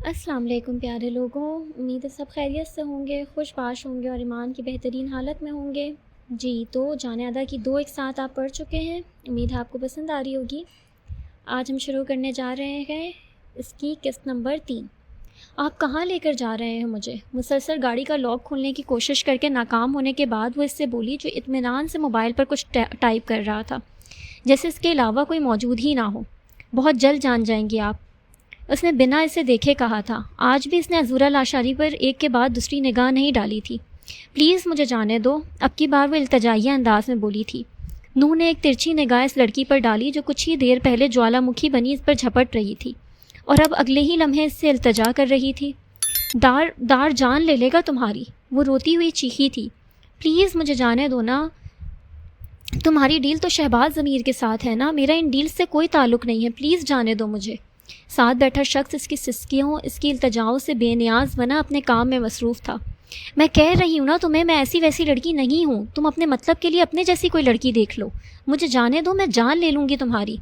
السلام علیکم پیارے لوگوں، امید ہے سب خیریت سے ہوں گے، خوش باش ہوں گے اور ایمان کی بہترین حالت میں ہوں گے۔ جی تو جانے ادا کی 2 ایک ساتھ آپ پڑھ چکے ہیں، امید ہے آپ کو پسند آ رہی ہوگی۔ آج ہم شروع کرنے جا رہے ہیں اس کی قسط نمبر 3۔ آپ کہاں لے کر جا رہے ہیں مجھے؟ مسلسل گاڑی کا لاک کھولنے کی کوشش کر کے ناکام ہونے کے بعد وہ اس سے بولی، جو اطمینان سے موبائل پر کچھ ٹائپ کر رہا تھا، جیسے اس کے علاوہ کوئی موجود ہی نہ ہو۔ بہت جلد جان جائیں گی آپ، اس نے بنا اسے دیکھے کہا تھا۔ آج بھی اس نے عزورہ لاشاری پر ایک کے بعد دوسری نگاہ نہیں ڈالی تھی۔ پلیز مجھے جانے دو، اب کی بار وہ التجائیہ انداز میں بولی تھی۔ نو نے ایک ترچھی نگاہ اس لڑکی پر ڈالی جو کچھ ہی دیر پہلے جوالا مکھی بنی اس پر جھپٹ رہی تھی اور اب اگلے ہی لمحے اس سے التجا کر رہی تھی۔ دار جان لے لے گا تمہاری، وہ روتی ہوئی چیخی تھی۔ پلیز مجھے جانے دو نا، تمہاری ڈیل تو شہباز ضمیر کے ساتھ ہے نا، میرا ان ڈیل سے کوئی تعلق نہیں ہے، پلیز جانے دو مجھے۔ ساتھ بیٹھا شخص اس کی سسکیوں، اس کی التجاؤں سے بے نیاز بنا اپنے کام میں مصروف تھا۔ میں کہہ رہی ہوں نا تمہیں، میں ایسی ویسی لڑکی نہیں ہوں، تم اپنے مطلب کے لیے اپنے جیسی کوئی لڑکی دیکھ لو، مجھے جانے دو، میں جان لے لوں گی تمہاری۔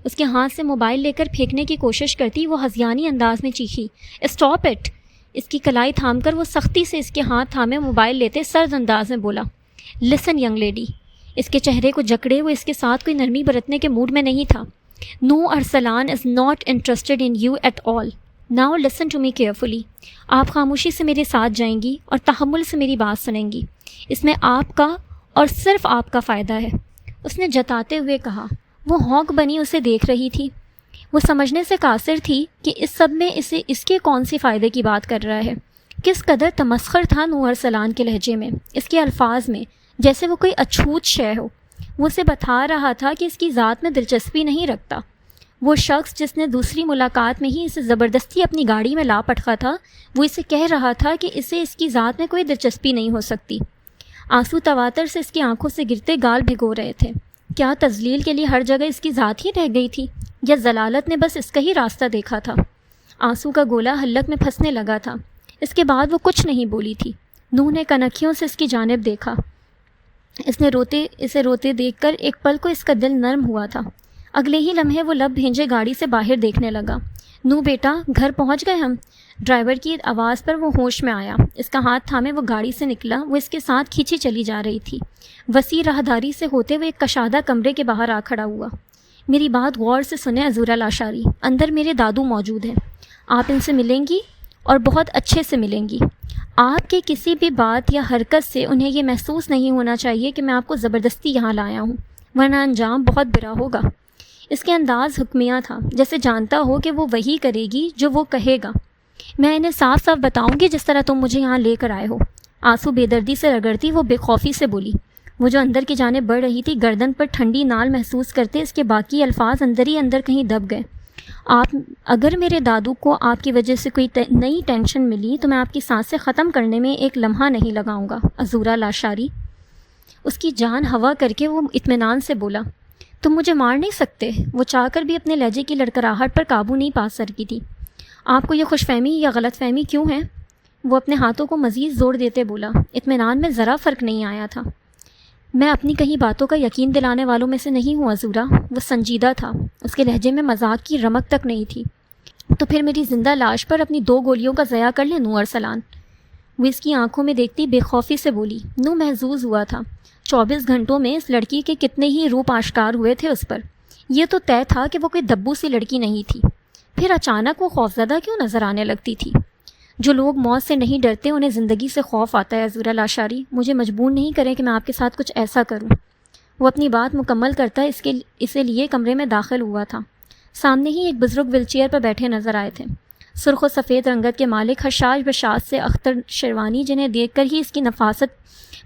اس کے ہاتھ سے موبائل لے کر پھینکنے کی کوشش کرتی وہ ہذیانی انداز میں چیخی، اسٹاپ اٹ۔ اس کی کلائی تھام کر وہ سختی سے اس کے ہاتھ تھامے موبائل لیتے سرد انداز میں بولا، لسن ینگ لیڈی۔ اس کے چہرے کو جکڑے وہ اس کے ساتھ کوئی نرمی برتنے کے موڈ میں نہیں تھا۔ No Arsalan is not interested in you at all. Now listen to me carefully. آپ خاموشی سے میرے ساتھ جائیں گی اور تحمل سے میری بات سنیں گی، اس میں آپ کا اور صرف آپ کا فائدہ ہے، اس نے جتاتے ہوئے کہا۔ وہ ہونک بنی اسے دیکھ رہی تھی۔ وہ سمجھنے سے قاصر تھی کہ اس سب میں اس کے کون سی فائدے کی بات کر رہا ہے۔ کس قدر تمسخر تھا نو ارسلان کے لہجے میں، اس کے الفاظ میں، جیسے وہ کوئی اچھوت شے ہو۔ وہ اسے بتا رہا تھا کہ اس کی ذات میں دلچسپی نہیں رکھتا۔ وہ شخص جس نے دوسری ملاقات میں ہی اسے زبردستی اپنی گاڑی میں لا پٹکا تھا، وہ اسے کہہ رہا تھا کہ اسے اس کی ذات میں کوئی دلچسپی نہیں ہو سکتی۔ آنسو تواتر سے اس کی آنکھوں سے گرتے گال بھگو رہے تھے۔ کیا تذلیل کے لیے ہر جگہ اس کی ذات ہی رہ گئی تھی، یا ضلالت نے بس اس کا ہی راستہ دیکھا تھا؟ آنسو کا گولا حلق میں پھنسنے لگا تھا۔ اس کے بعد وہ کچھ نہیں بولی تھی۔ نوح نے کنکھیوں سے اس کی جانب دیکھا۔ اسے روتے دیکھ کر ایک پل کو اس کا دل نرم ہوا تھا۔ اگلے ہی لمحے وہ لب بھینجے گاڑی سے باہر دیکھنے لگا۔ نو بیٹا، گھر پہنچ گئے ہم؟ ڈرائیور کی آواز پر وہ ہوش میں آیا۔ اس کا ہاتھ تھامے وہ گاڑی سے نکلا۔ وہ اس کے ساتھ کھینچی چلی جا رہی تھی۔ وسیع راہداری سے ہوتے ہوئے ایک کشادہ کمرے کے باہر آ کھڑا ہوا۔ میری بات غور سے سنیں عزورہ لاشاری، اندر میرے دادو موجود ہیں، آپ ان سے ملیں گی اور بہت اچھے سے ملیں گی۔ آپ کی کسی بھی بات یا حرکت سے انہیں یہ محسوس نہیں ہونا چاہیے کہ میں آپ کو زبردستی یہاں لایا ہوں، ورنہ انجام بہت برا ہوگا۔ اس کے انداز حکمیہ تھا، جیسے جانتا ہو کہ وہ وہی کرے گی جو وہ کہے گا۔ میں انہیں صاف صاف بتاؤں گی جس طرح تم مجھے یہاں لے کر آئے ہو۔ آنسو بے دردی سے رگڑتی وہ بے خوفی سے بولی۔ وہ جو اندر کی جانب بڑھ رہی تھی، گردن پر ٹھنڈی نال محسوس کرتے اس کے باقی الفاظ اندر ہی اندر کہیں دب گئے۔ اگر میرے دادو کو آپ کی وجہ سے کوئی نئی ٹینشن ملی تو میں آپ کی سانسیں ختم کرنے میں ایک لمحہ نہیں لگاؤں گا، عزورہ لاشاری۔ اس کی جان ہوا کر کے وہ اطمینان سے بولا، تم مجھے مار نہیں سکتے۔ وہ چاہ کر بھی اپنے لہجے کی لڑکراہٹ پر قابو نہیں پا سکی تھی۔ آپ کو یہ خوش فہمی یا غلط فہمی کیوں ہے؟ وہ اپنے ہاتھوں کو مزید زور دیتے بولا۔ اطمینان میں ذرا فرق نہیں آیا تھا۔ میں اپنی کہیں باتوں کا یقین دلانے والوں میں سے نہیں ہوں عزورہ۔ وہ سنجیدہ تھا، اس کے لہجے میں مذاق کی رمق تک نہیں تھی۔ تو پھر میری زندہ لاش پر اپنی 2 گولیوں کا ضیاع کر لیں نو ارسلان؟ وہ اس کی آنکھوں میں دیکھتی بے خوفی سے بولی۔ نو محظوظ ہوا تھا۔ 24 گھنٹوں میں اس لڑکی کے کتنے ہی روپ آشکار ہوئے تھے اس پر۔ یہ تو طے تھا کہ وہ کوئی دبو سی لڑکی نہیں تھی، پھر اچانک وہ خوفزدہ کیوں نظر آنے لگتی تھی؟ جو لوگ موت سے نہیں ڈرتے انہیں زندگی سے خوف آتا ہے عزورہ لاشاری، مجھے مجبور نہیں کریں کہ میں آپ کے ساتھ کچھ ایسا کروں۔ وہ اپنی بات مکمل کرتا اسے لیے کمرے میں داخل ہوا تھا۔ سامنے ہی ایک بزرگ ویل چیئر پر بیٹھے نظر آئے تھے، سرخ و سفید رنگت کے مالک، حشاش بشاش سے اختر شیروانی، جنہیں دیکھ کر ہی اس کی نفاست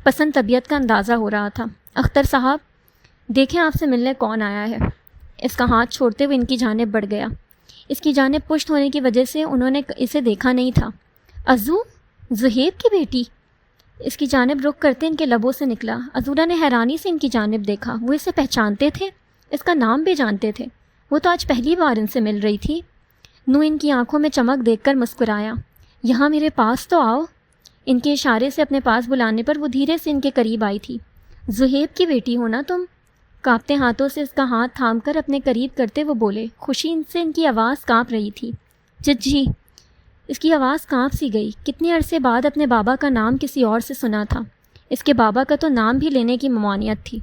پسند طبیعت کا اندازہ ہو رہا تھا۔ اختر صاحب، دیکھیں آپ سے ملنے کون آیا ہے۔ اس کا ہاتھ چھوڑتے ہوئے ان کی جانب بڑھ گیا۔ اس کی جانب پشت ہونے کی وجہ سے انہوں نے اسے دیکھا نہیں تھا۔ عزو، زہیب کی بیٹی؟ اس کی جانب رخ کرتے ان کے لبوں سے نکلا۔ عزورہ نے حیرانی سے ان کی جانب دیکھا۔ وہ اسے پہچانتے تھے، اس کا نام بھی جانتے تھے۔ وہ تو آج پہلی بار ان سے مل رہی تھی۔ نو ان کی آنکھوں میں چمک دیکھ کر مسکرایا۔ یہاں میرے پاس تو آؤ۔ ان کے اشارے سے اپنے پاس بلانے پر وہ دھیرے سے ان کے قریب آئی تھی۔ زہیب کی بیٹی ہو نا تم؟ کانپتے ہاتھوں سے اس کا ہاتھ تھام کر اپنے قریب کرتے وہ بولے۔ خوشی سے ان کی آواز کانپ رہی تھی۔ جی، اس کی آواز کانپ سی گئی. کتنے عرصے بعد اپنے بابا کا نام کسی اور سے سنا تھا. اس کے بابا کا تو نام بھی لینے کی ممانعت تھی.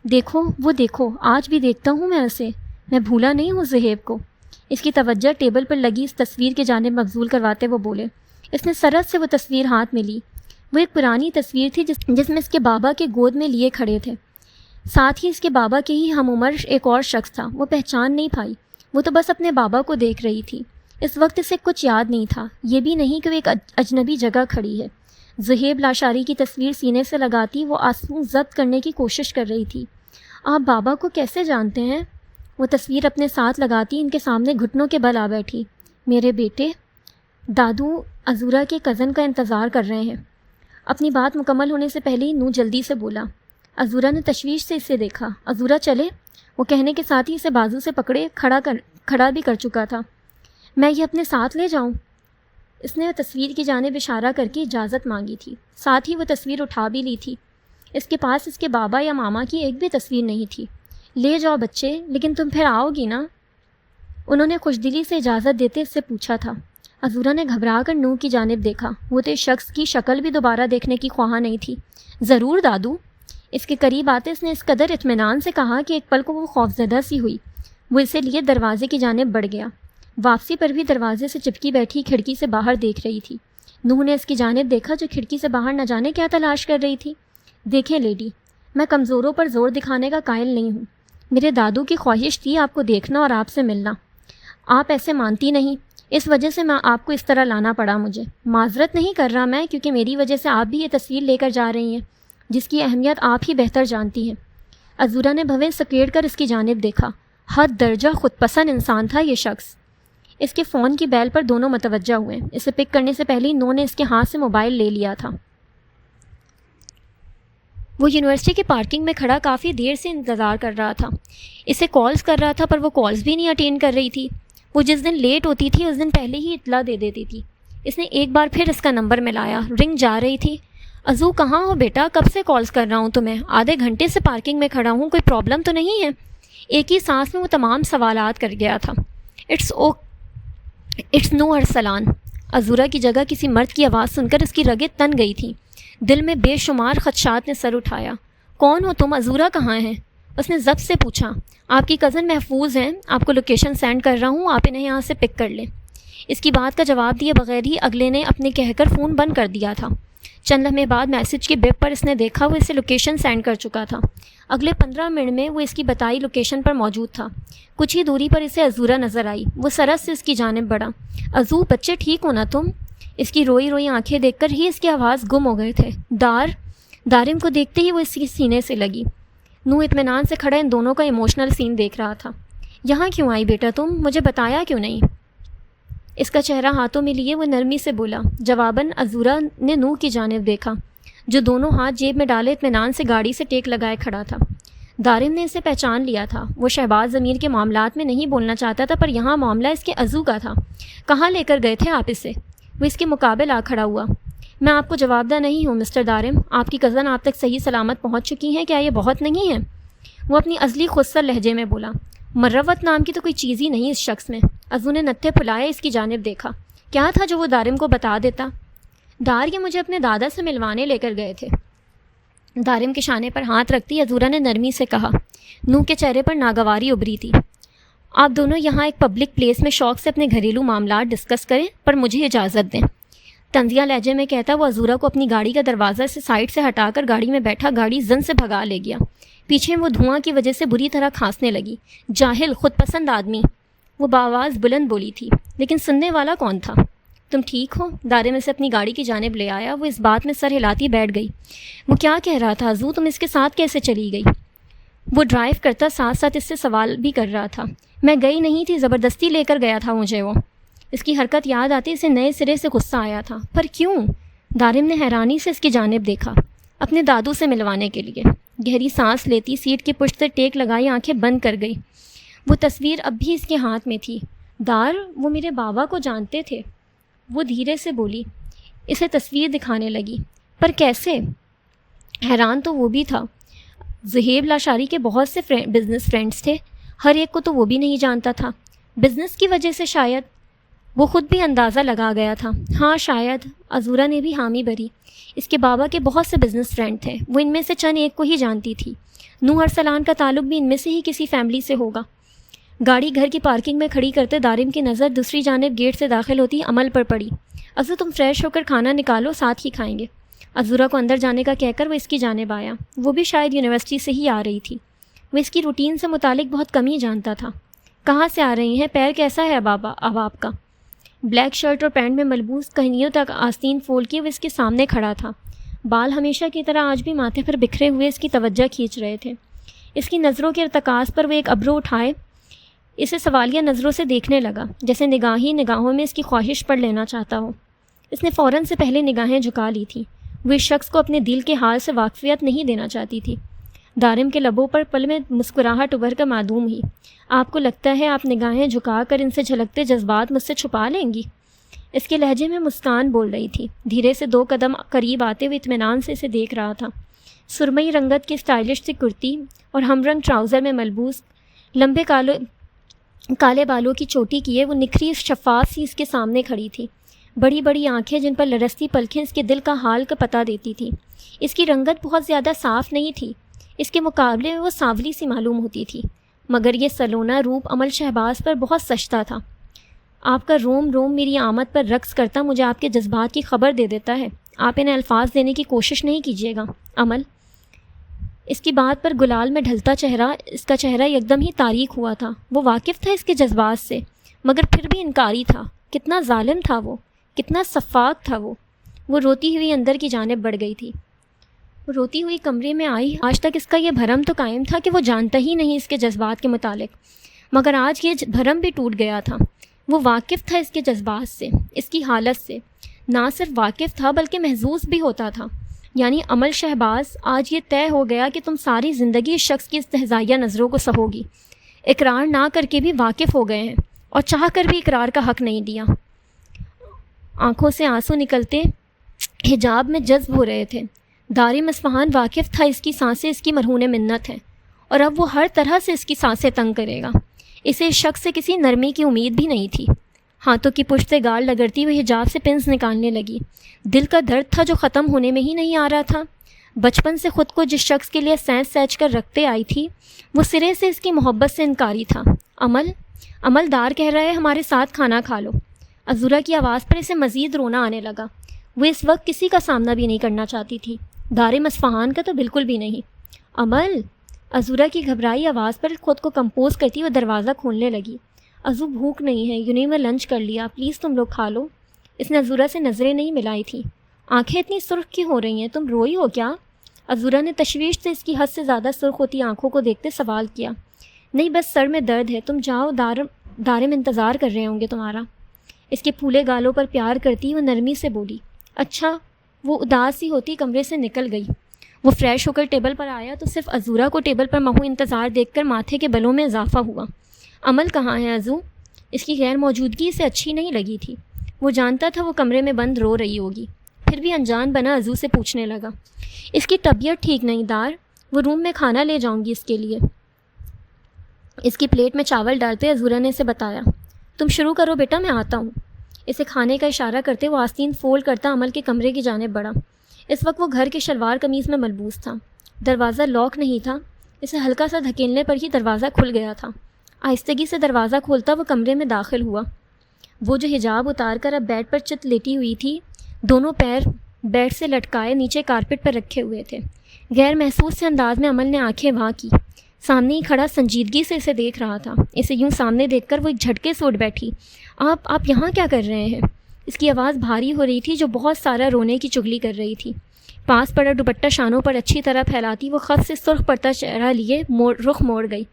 دیکھو وہ دیکھو، آج بھی دیکھتا ہوں میں اسے، میں بھولا نہیں ہوں زہیب کو. اس کی توجہ ٹیبل پر لگی اس تصویر کے جانب مبذول کرواتے وہ بولے. اس نے سرعت سے وہ تصویر ہاتھ میں لی. وہ ایک پرانی تصویر تھی جس میں اس کے بابا کے گود میں لیے کھڑے تھے. ساتھ ہی اس کے بابا کے ہی ہم عمر ایک اور شخص تھا. وہ پہچان نہیں پائی. وہ تو بس اپنے بابا کو دیکھ رہی تھی. اس وقت اسے کچھ یاد نہیں تھا، یہ بھی نہیں کہ وہ ایک اجنبی جگہ کھڑی ہے. زہیب لاشاری کی تصویر سینے سے لگاتی وہ آنسو ضبط کرنے کی کوشش کر رہی تھی. آپ بابا کو کیسے جانتے ہیں؟ وہ تصویر اپنے ساتھ لگاتی ان کے سامنے گھٹنوں کے بل آ بیٹھی. میرے بیٹے، دادو عزورہ کے کزن کا انتظار کر رہے ہیں. اپنی بات مکمل ہونے سے پہلے ہی نو جلدی سے بولا. عزورہ نے تشویش سے اسے دیکھا. عزورہ چلے؟ وہ کہنے کے ساتھ ہی اسے بازو سے پکڑے کھڑا بھی کر چکا تھا. میں یہ اپنے ساتھ لے جاؤں؟ اس نے تصویر کی جانب اشارہ کر کے اجازت مانگی تھی. ساتھ ہی وہ تصویر اٹھا بھی لی تھی. اس کے پاس اس کے بابا یا ماما کی ایک بھی تصویر نہیں تھی. لے جاؤ بچے، لیکن تم پھر آؤ گی نا؟ انہوں نے خوش دلی سے اجازت دیتے اس سے پوچھا تھا. عزورہ نے گھبرا کر نو کی جانب دیکھا. وہ تو اس شخص کی شکل بھی دوبارہ دیکھنے کی خواہاں نہیں تھی. ضرور دادو. اس کے قریب آتے اس نے اس قدر اطمینان سے کہا کہ ایک پل کو وہ خوفزدہ سی ہوئی. وہ اسے لیے دروازے کی جانب بڑھ گیا. واپسی پر بھی دروازے سے چپکی بیٹھی کھڑکی سے باہر دیکھ رہی تھی. نوح نے اس کی جانب دیکھا جو کھڑکی سے باہر نہ جانے کیا تلاش کر رہی تھی. دیکھیں لیڈی، میں کمزوروں پر زور دکھانے کا قائل نہیں ہوں. میرے دادو کی خواہش تھی آپ کو دیکھنا اور آپ سے ملنا. آپ ایسے مانتی نہیں، اس وجہ سے میں آپ کو اس طرح لانا پڑا. مجھے معذرت نہیں کر رہا میں، کیونکہ میری وجہ سے آپ بھی یہ تصویر لے کر جا رہی ہیں جس کی اہمیت آپ ہی بہتر جانتی ہیں. عزورہ نے بھویں سکیڑ کر اس کی جانب دیکھا. حد درجہ خود پسند انسان تھا یہ شخص. اس کے فون کی بیل پر دونوں متوجہ ہوئے. اسے پک کرنے سے پہلے نو نے اس کے ہاتھ سے موبائل لے لیا تھا. وہ یونیورسٹی کی پارکنگ میں کھڑا کافی دیر سے انتظار کر رہا تھا. اسے کالز کر رہا تھا پر وہ کالز بھی نہیں اٹینڈ کر رہی تھی. وہ جس دن لیٹ ہوتی تھی اس دن پہلے ہی اطلاع دے دیتی تھی. اس نے ایک بار پھر اس کا نمبر ملایا. رنگ جا رہی تھی. عزو کہاں ہو بیٹا؟ کب سے کالز کر رہا ہوں تمہیں، آدھے گھنٹے سے پارکنگ میں کھڑا ہوں، کوئی پرابلم تو نہیں ہے؟ ایک ہی سانس میں وہ تمام سوالات کر گیا تھا. It's no Arsalan. عزورہ کی جگہ کسی مرد کی آواز سن کر اس کی رگیں تن گئی تھیں. دل میں بے شمار خدشات نے سر اٹھایا. کون ہو تم؟ عزورہ کہاں ہیں؟ اس نے ضبط سے پوچھا. آپ کی کزن محفوظ ہیں، آپ کو لوکیشن سینڈ کر رہا ہوں، آپ انہیں یہاں سے پک کر لیں. اس کی بات کا جواب دیے بغیر ہی اگلے نے اپنے کہہ کر فون بند کر دیا تھا. چند لمحے بعد میسج کے بیپ پر اس نے دیکھا وہ اسے لوکیشن سینڈ کر چکا تھا. اگلے 15 منٹ میں وہ اس کی بتائی لوکیشن پر موجود تھا. کچھ ہی دوری پر اسے عزورہ نظر آئی. وہ سرعت سے اس کی جانب بڑھا. عزو بچے ٹھیک ہو نا تم؟ اس کی روئی روئی آنکھیں دیکھ کر ہی اس کی آواز گم ہو گئے تھے. دارم کو دیکھتے ہی وہ اس کی سینے سے لگی. نو اطمینان سے کھڑا ان دونوں کا ایموشنل سین دیکھ رہا تھا. یہاں کیوں آئی بیٹا تم؟ مجھے بتایا کیوں نہیں؟ اس کا چہرہ ہاتھوں میں لیے وہ نرمی سے بولا. جواباً عزورہ نے نو کی جانب دیکھا جو دونوں ہاتھ جیب میں ڈالے اطمینان سے گاڑی سے ٹیک لگائے کھڑا تھا. دارم نے اسے پہچان لیا تھا. وہ شہباز ضمیر کے معاملات میں نہیں بولنا چاہتا تھا پر یہاں معاملہ اس کے عزو کا تھا. کہاں لے کر گئے تھے آپ اسے؟ وہ اس کے مقابل آ کھڑا ہوا. میں آپ کو جواب دہ نہیں ہوں مسٹر دارم. آپ کی کزن آپ تک صحیح سلامت پہنچ چکی ہیں، کیا یہ بہت نہیں ہے؟ وہ اپنی ازلی خودسر لہجے میں بولا. مروت نام کی تو کوئی چیز ہی نہیں اس شخص میں. عزو نے نتھے پھلائے اس کی جانب دیکھا. کیا تھا جو وہ دارم کو بتا دیتا؟ یہ مجھے اپنے دادا سے ملوانے لے کر گئے تھے. دارم کے شانے پر ہاتھ رکھتی عزورہ نے نرمی سے کہا. نو کے چہرے پر ناگواری ابھری تھی. آپ دونوں یہاں ایک پبلک پلیس میں شوق سے اپنے گھریلو معاملات ڈسکس کریں پر مجھے اجازت دیں. طنزیہ لہجے میں کہتا وہ عزورہ کو اپنی گاڑی کا دروازہ سے سائڈ سے ہٹا کر گاڑی میں بیٹھا گاڑی زن سے بھگا لے گیا. پیچھے وہ دھواں کی وجہ سے بری طرح کھانسنے لگی. جاہل خود پسند آدمی. وہ بآواز بلند بولی تھی لیکن سننے والا کون تھا؟ تم ٹھیک ہو؟ دارم اسے اپنی گاڑی کی جانب لے آیا. وہ اس بات میں سر ہلاتی بیٹھ گئی. وہ کیا کہہ رہا تھا عزو؟ تم اس کے ساتھ کیسے چلی گئی؟ وہ ڈرائیو کرتا ساتھ ساتھ اس سے سوال بھی کر رہا تھا. میں گئی نہیں تھی، زبردستی لے کر گیا تھا مجھے وہ. اس کی حرکت یاد آتی اسے نئے سرے سے غصہ آیا تھا. پر کیوں؟ دارم نے حیرانی سے اس کی جانب دیکھا. اپنے دادو سے ملوانے کے لیے. گہری سانس لیتی سیٹ کی پشت سے ٹیک لگائی آنکھیں بند کر گئی. وہ تصویر اب بھی اس کے ہاتھ میں تھی. وہ میرے بابا کو جانتے تھے، وہ دھیرے سے بولی. اسے تصویر دکھانے لگی. پر کیسے؟ حیران تو وہ بھی تھا. زہیب لاشاری کے بہت سے بزنس فرینڈز تھے، ہر ایک کو تو وہ بھی نہیں جانتا تھا. بزنس کی وجہ سے شاید. وہ خود بھی اندازہ لگا گیا تھا. ہاں شاید. عذورا نے بھی حامی بھری. اس کے بابا کے بہت سے بزنس فرینڈ تھے. وہ ان میں سے چند ایک کو ہی جانتی تھی. نور ارسلان کا تعلق بھی ان میں سے ہی کسی فیملی سے ہوگا. گاڑی گھر کی پارکنگ میں کھڑی کرتے دارم کی نظر دوسری جانب گیٹ سے داخل ہوتی عمل پر پڑی. عزو تم فریش ہو کر کھانا نکالو، ساتھ ہی کھائیں گے. عذورا کو اندر جانے کا کہہ کر وہ اس کی جانب آیا. وہ بھی شاید یونیورسٹی سے ہی آ رہی تھی. وہ اس کی روٹین سے متعلق بہت کم ہی جانتا تھا. کہاں سے آ رہی ہیں؟ پیر کیسا ہے اب آپ کا؟ بلیک شرٹ اور پینٹ میں ملبوس کہنیوں تک آستین فول کیے وہ اس کے سامنے کھڑا تھا. بال ہمیشہ کی طرح آج بھی ماتھے پر بکھرے ہوئے اس کی توجہ کھینچ رہے تھے. اس کی نظروں کے ارتکاز پر وہ ایک ابرو اٹھائے اسے سوالیہ نظروں سے دیکھنے لگا، جیسے نگاہوں میں اس کی خواہش پڑھ لینا چاہتا ہو. اس نے فوراً سے پہلے نگاہیں جھکا لی تھیں. وہ اس شخص کو اپنے دل کے حال سے واقفیت نہیں دینا چاہتی تھی. دارم کے لبوں پر پل میں مسکراہٹ ابھر کر معدوم ہی. آپ کو لگتا ہے آپ نگاہیں جھکا کر ان سے جھلکتے جذبات مجھ سے چھپا لیں گی؟ اس کے لہجے میں مسکان بول رہی تھی. دھیرے سے 2 قدم قریب آتے ہوئے اطمینان سے اسے دیکھ رہا تھا. سرمئی رنگت کی اسٹائلش سی کرتی اور ہم رنگ ٹراؤزر میں ملبوس لمبے کالے بالوں کی چوٹی کیے وہ نکھری شفاف سی اس کے سامنے کھڑی تھی. بڑی بڑی آنکھیں جن پر لرزتی پلکیں اس کے دل کا حال کا پتہ دیتی تھی. اس کی رنگت بہت زیادہ صاف نہیں تھی. اس کے مقابلے میں وہ سانولی سی معلوم ہوتی تھی، مگر یہ سلونا روپ عمل شہباز پر بہت سجتا تھا. آپ کا روم میری آمد پر رقص کرتا مجھے آپ کے جذبات کی خبر دے دیتا ہے. آپ انہیں الفاظ دینے کی کوشش نہیں کیجیے گا عمل. اس کی بات پر گلال میں ڈھلتا چہرہ اس کا چہرہ یکدم ہی تاریک ہوا تھا. وہ واقف تھا اس کے جذبات سے، مگر پھر بھی انکاری تھا. کتنا ظالم تھا وہ، کتنا شفاق تھا وہ. وہ روتی ہوئی اندر کی جانب بڑھ گئی تھی. روتی ہوئی کمرے میں آئی. آج تک اس کا یہ بھرم تو قائم تھا کہ وہ جانتا ہی نہیں اس کے جذبات کے متعلق، مگر آج یہ بھرم بھی ٹوٹ گیا تھا. وہ واقف تھا اس کے جذبات سے، اس کی حالت سے. نہ صرف واقف تھا بلکہ محظوظ بھی ہوتا تھا. یعنی عمل شہباز، آج یہ طے ہو گیا کہ تم ساری زندگی اس شخص کی استہزائیہ نظروں کو سہو گی. اقرار نہ کر کے بھی واقف ہو گئے ہیں اور چاہ کر بھی اقرار کا حق نہیں دیا. آنکھوں سے آنسو نکلتے حجاب میں جذب ہو رہے تھے. دارم اصفہان واقف تھا اس کی سانسیں اس کی مرہون منت ہیں، اور اب وہ ہر طرح سے اس کی سانسیں تنگ کرے گا. اسے اس شخص سے کسی نرمی کی امید بھی نہیں تھی. ہاتھوں کی پشت سے گال لگڑتی ہوئی حجاب سے پنس نکالنے لگی. دل کا درد تھا جو ختم ہونے میں ہی نہیں آ رہا تھا. بچپن سے خود کو جس شخص کے لیے سینچ کر رکھتے آئی تھی وہ سرے سے اس کی محبت سے انکاری تھا. عمل دار کہہ رہا ہے ہمارے ساتھ کھانا کھا لو. عذورا کی آواز پر اسے مزید رونا آنے لگا. وہ اس وقت کسی کا سامنا بھی نہیں کرنا چاہتی تھی، دارم اصفہان کا تو بالکل بھی نہیں. عمل. عذورا کی گھبرائی آواز پر خود کو کمپوز کرتی وہ دروازہ کھولنے لگی. عزو بھوک نہیں ہے، یونی میں لنچ کر لیا، پلیز تم لوگ کھا لو. اس نے عذورا سے نظریں نہیں ملائی تھیں. آنکھیں اتنی سرخ کیوں ہو رہی ہیں؟ تم روئی ہو کیا؟ عذورا نے تشویش سے اس کی حد سے زیادہ سرخ ہوتی آنکھوں کو دیکھتے سوال کیا. نہیں، بس سر میں درد ہے. تم جاؤ، دارم انتظار کر رہے ہوں گے تمہارا. اس کے پھولے گالوں پر پیار کرتی وہ نرمی سے بولی. اچھا. وہ اداس سی ہوتی کمرے سے نکل گئی. وہ فریش ہو کر ٹیبل پر آیا تو صرف عذورا کو ٹیبل پر محو انتظار دیکھ کر ماتھے کے بلوں میں اضافہ ہوا. عمل کہاں ہے عزو؟ اس کی غیر موجودگی اسے اچھی نہیں لگی تھی. وہ جانتا تھا وہ کمرے میں بند رو رہی ہوگی، پھر بھی انجان بنا عزو سے پوچھنے لگا. اس کی طبیعت ٹھیک نہیں دار، وہ روم میں کھانا لے جاؤں گی اس کے لیے. اس کی پلیٹ میں چاول ڈالتے عذورا نے اسے بتایا. تم شروع کرو بیٹا، میں آتا ہوں. اسے کھانے کا اشارہ کرتے وہ آستین فولڈ کرتا عمل کے کمرے کی جانب بڑھا. اس وقت وہ گھر کے شلوار قمیض میں ملبوس تھا. دروازہ لاک نہیں تھا. اسے ہلکا سا دھکیلنے پر ہی دروازہ کھل گیا تھا. آہستگی سے دروازہ کھولتا وہ کمرے میں داخل ہوا. وہ جو حجاب اتار کر اب بیڈ پر چت لیٹی ہوئی تھی، دونوں پیر بیڈ سے لٹکائے نیچے کارپٹ پر رکھے ہوئے تھے. غیر محسوس سے انداز میں عمل نے آنکھیں وہاں کی. سامنے ہی کھڑا سنجیدگی سے اسے دیکھ رہا تھا. اسے یوں سامنے دیکھ کر وہ ایک جھٹکے سے اٹھ بیٹھی. آپ یہاں کیا کر رہے ہیں؟ اس کی آواز بھاری ہو رہی تھی جو بہت سارا رونے کی چگلی کر رہی تھی. پاس پڑا دوپٹہ شانوں پر اچھی طرح پھیلاتی وہ خط سے سرخ پڑتا چہرہ لیے رخ موڑ گئی.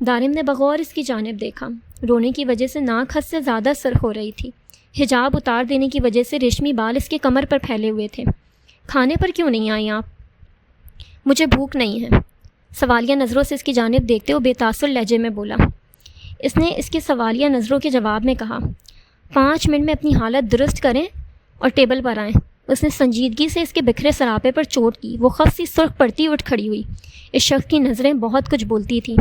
دارم نے بغور اس کی جانب دیکھا. رونے کی وجہ سے ناک حد سے زیادہ سرخ ہو رہی تھی. حجاب اتار دینے کی وجہ سے ریشمی بال اس کے کمر پر پھیلے ہوئے تھے. کھانے پر کیوں نہیں آئیں آپ؟ مجھے بھوک نہیں ہے. سوالیہ نظروں سے اس کی جانب دیکھتے وہ بے تاثر لہجے میں بولا. اس نے اس کے سوالیہ نظروں کے جواب میں کہا. 5 منٹ میں اپنی حالت درست کریں اور ٹیبل پر آئیں. اس نے سنجیدگی سے اس کے بکھرے سراپے پر چوٹ کی. وہ خفسی سرخ پڑتی اٹھ کھڑی ہوئی. اس شخص کی نظریں بہت کچھ بولتی تھیں.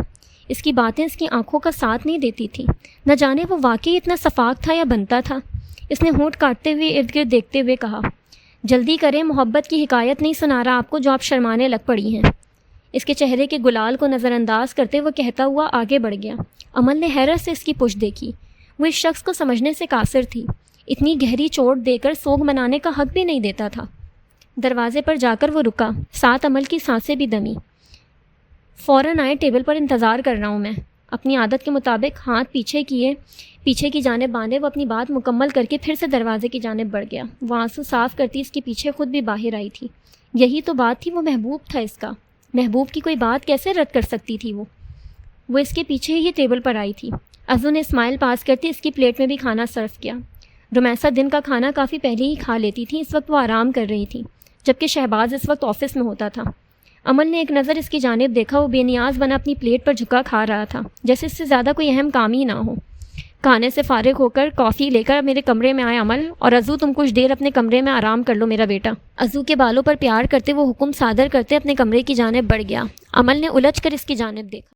اس کی باتیں اس کی آنکھوں کا ساتھ نہیں دیتی تھیں۔ نہ جانے وہ واقعی اتنا صفاق تھا یا بنتا تھا۔ اس نے ہونٹ کاٹتے ہوئے ارد گرد دیکھتے ہوئے کہا، جلدی کریں، محبت کی حکایت نہیں سنا رہا آپ کو جو آپ شرمانے لگ پڑی ہیں۔ اس کے چہرے کے گلال کو نظر انداز کرتے وہ کہتا ہوا آگے بڑھ گیا۔ امل نے حیرت سے اس کی پشت دیکھی۔ وہ اس شخص کو سمجھنے سے قاصر تھی۔ اتنی گہری چوٹ دے کر سوگ منانے کا حق بھی نہیں دیتا تھا۔ دروازے پر جا کر وہ رکا، ساتھ امل کی سانسیں بھی دمی۔ فوراً آئے، ٹیبل پر انتظار کر رہا ہوں میں۔ اپنی عادت کے مطابق ہاتھ پیچھے کی جانب باندھے وہ اپنی بات مکمل کر کے پھر سے دروازے کی جانب بڑھ گیا۔ وہ آنسو صاف کرتی اس کے پیچھے خود بھی باہر آئی تھی۔ یہی تو بات تھی، وہ محبوب تھا اس کا۔ محبوب کی کوئی بات کیسے رد کر سکتی تھی وہ اس کے پیچھے ہی ٹیبل پر آئی تھی۔ ازو نے اسمائل پاس کرتی اس کی پلیٹ میں بھی کھانا سرو کیا۔ رمیسا دن کا کھانا کافی پہلے ہی کھا لیتی تھی، اس وقت وہ آرام کر رہی تھی، جبکہ شہباز اس وقت آفس میں ہوتا تھا۔ امل نے ایک نظر اس کی جانب دیکھا، وہ بے نیاز بنا اپنی پلیٹ پر جھکا کھا رہا تھا، جیسے اس سے زیادہ کوئی اہم کام ہی نہ ہو۔ کھانے سے فارغ ہو کر کافی لے کر میرے کمرے میں آئے امل، اور ازو تم کچھ دیر اپنے کمرے میں آرام کر لو میرا بیٹا۔ ازو کے بالوں پر پیار کرتے وہ حکم صادر کرتے اپنے کمرے کی جانب بڑھ گیا۔ امل نے الجھ کر اس کی جانب دیکھا۔